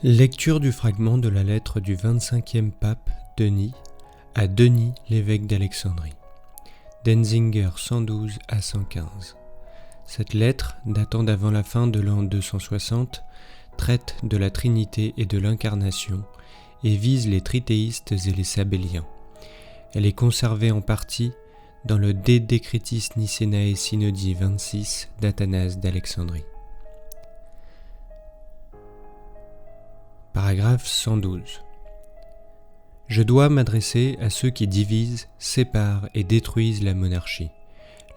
Lecture du fragment de la lettre du 25e pape Denis à Denis l'évêque d'Alexandrie, d'Enzinger 112 à 115. Cette lettre, datant d'avant la fin de l'an 260, traite de la Trinité et de l'Incarnation et vise les trithéistes et les sabéliens. Elle est conservée en partie dans le De Decretis Nicenae Synodii 26 d'Athanase d'Alexandrie. Paragraphe 112. Je dois m'adresser à ceux qui divisent, séparent et détruisent la monarchie,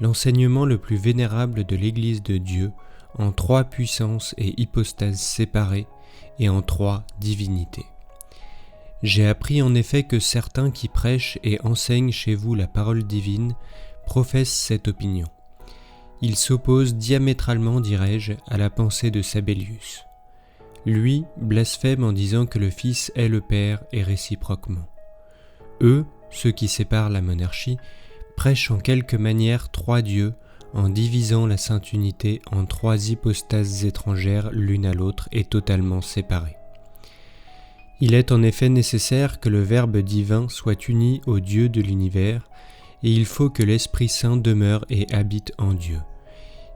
l'enseignement le plus vénérable de l'Église de Dieu en trois puissances et hypostases séparées et en trois divinités. J'ai appris en effet que certains qui prêchent et enseignent chez vous la parole divine professent cette opinion. Ils s'opposent diamétralement, dirais-je, à la pensée de Sabellius. Lui blasphème en disant que le Fils est le Père et réciproquement. Eux, ceux qui séparent la monarchie, prêchent en quelque manière trois dieux en divisant la Sainte Unité en trois hypostases étrangères l'une à l'autre et totalement séparées. Il est en effet nécessaire que le Verbe divin soit uni au Dieu de l'univers et il faut que l'Esprit Saint demeure et habite en Dieu.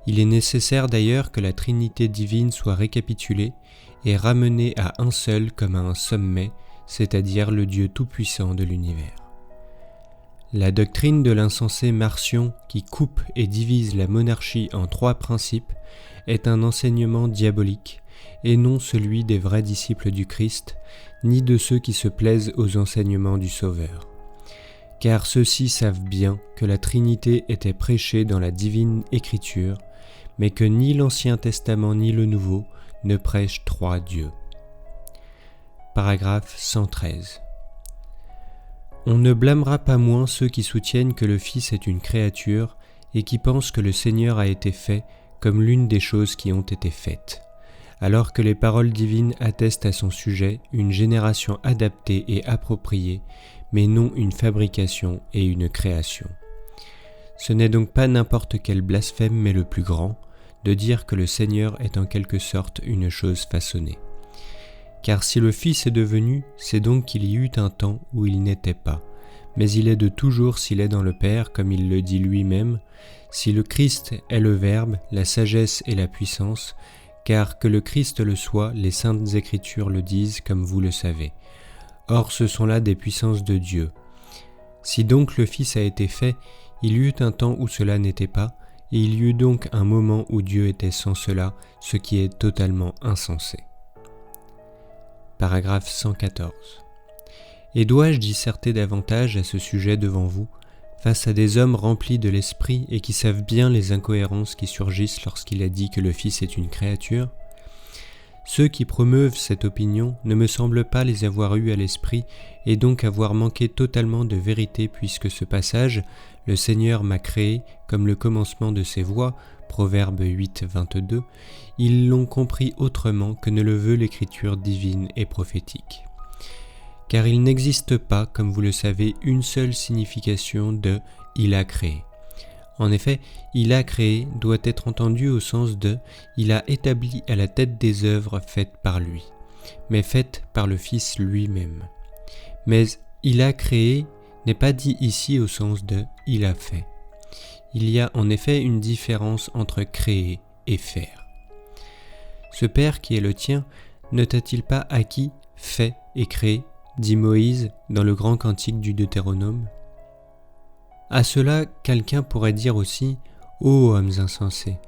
Il est nécessaire d'ailleurs que la Trinité divine soit récapitulée et ramenée à un seul comme à un sommet, c'est-à-dire le Dieu tout-puissant de l'univers. La doctrine de l'insensé Marcion qui coupe et divise la monarchie en trois principes est un enseignement diabolique et non celui des vrais disciples du Christ, ni de ceux qui se plaisent aux enseignements du Sauveur. Car ceux-ci savent bien que la Trinité était prêchée dans la divine Écriture, mais que ni l'Ancien Testament ni le Nouveau ne prêchent trois dieux. Paragraphe 113. On ne blâmera pas moins ceux qui soutiennent que le Fils est une créature et qui pensent que le Seigneur a été fait comme l'une des choses qui ont été faites, alors que les paroles divines attestent à son sujet une génération adaptée et appropriée, mais non une fabrication et une création. Ce n'est donc pas n'importe quel blasphème mais le plus grand, de dire que le Seigneur est en quelque sorte une chose façonnée. Car si le Fils est devenu, c'est donc qu'il y eut un temps où il n'était pas, mais il est de toujours s'il est dans le Père, comme il le dit lui-même, si le Christ est le Verbe, la sagesse et la puissance, car que le Christ le soit, les saintes Écritures le disent, comme vous le savez. Or ce sont là des puissances de Dieu. Si donc le Fils a été fait, il y eut un temps où cela n'était pas, et il y eut donc un moment où Dieu était sans cela, ce qui est totalement insensé. Paragraphe 114. Et dois-je disserter davantage à ce sujet devant vous, face à des hommes remplis de l'esprit et qui savent bien les incohérences qui surgissent lorsqu'il a dit que le Fils est une créature ? Ceux qui promeuvent cette opinion ne me semblent pas les avoir eus à l'esprit et donc avoir manqué totalement de vérité puisque ce passage, le Seigneur m'a créé comme le commencement de ses voies, Proverbe 8, 22, ils l'ont compris autrement que ne le veut l'écriture divine et prophétique. Car il n'existe pas, comme vous le savez, une seule signification de « il a créé ». En effet, « il a créé » doit être entendu au sens de « il a établi à la tête des œuvres faites par lui », mais faites par le Fils lui-même. Mais « il a créé » n'est pas dit ici au sens de « il a fait ». Il y a en effet une différence entre créer et faire. Ce Père qui est le tien ne t'a-t-il pas acquis, fait et créé, dit Moïse dans le grand cantique du Deutéronome ? À cela, quelqu'un pourrait dire aussi « Ô hommes insensés,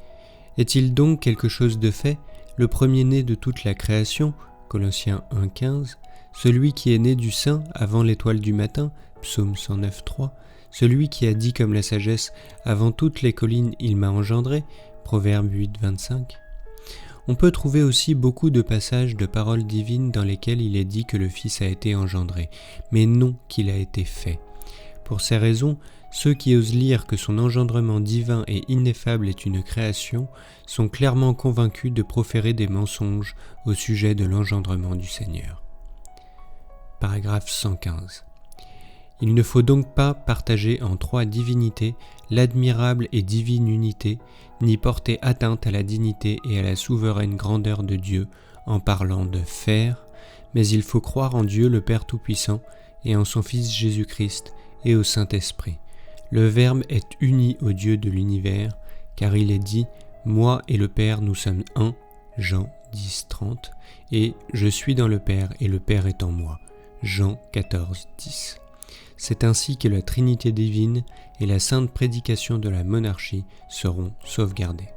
est-il donc quelque chose de fait, le premier-né de toute la création, Colossiens 1,15, celui qui est né du sein avant l'étoile du matin, Psaume 109,3, celui qui a dit comme la sagesse « Avant toutes les collines, il m'a engendré » Proverbe 8, 25. On peut trouver aussi beaucoup de passages de paroles divines dans lesquels il est dit que le Fils a été engendré, mais non qu'il a été fait. Pour ces raisons, ceux qui osent lire que son engendrement divin et ineffable est une création sont clairement convaincus de proférer des mensonges au sujet de l'engendrement du Seigneur. Paragraphe 115. Il ne faut donc pas partager en trois divinités l'admirable et divine unité, ni porter atteinte à la dignité et à la souveraine grandeur de Dieu en parlant de faire, mais il faut croire en Dieu le Père Tout-Puissant et en son Fils Jésus-Christ et au Saint-Esprit. Le Verbe est uni au Dieu de l'univers, car il est dit « Moi et le Père, nous sommes un » Jean 10, 30, et « Je suis dans le Père et le Père est en moi » Jean 14, 10. C'est ainsi que la Trinité divine et la sainte prédication de la monarchie seront sauvegardées.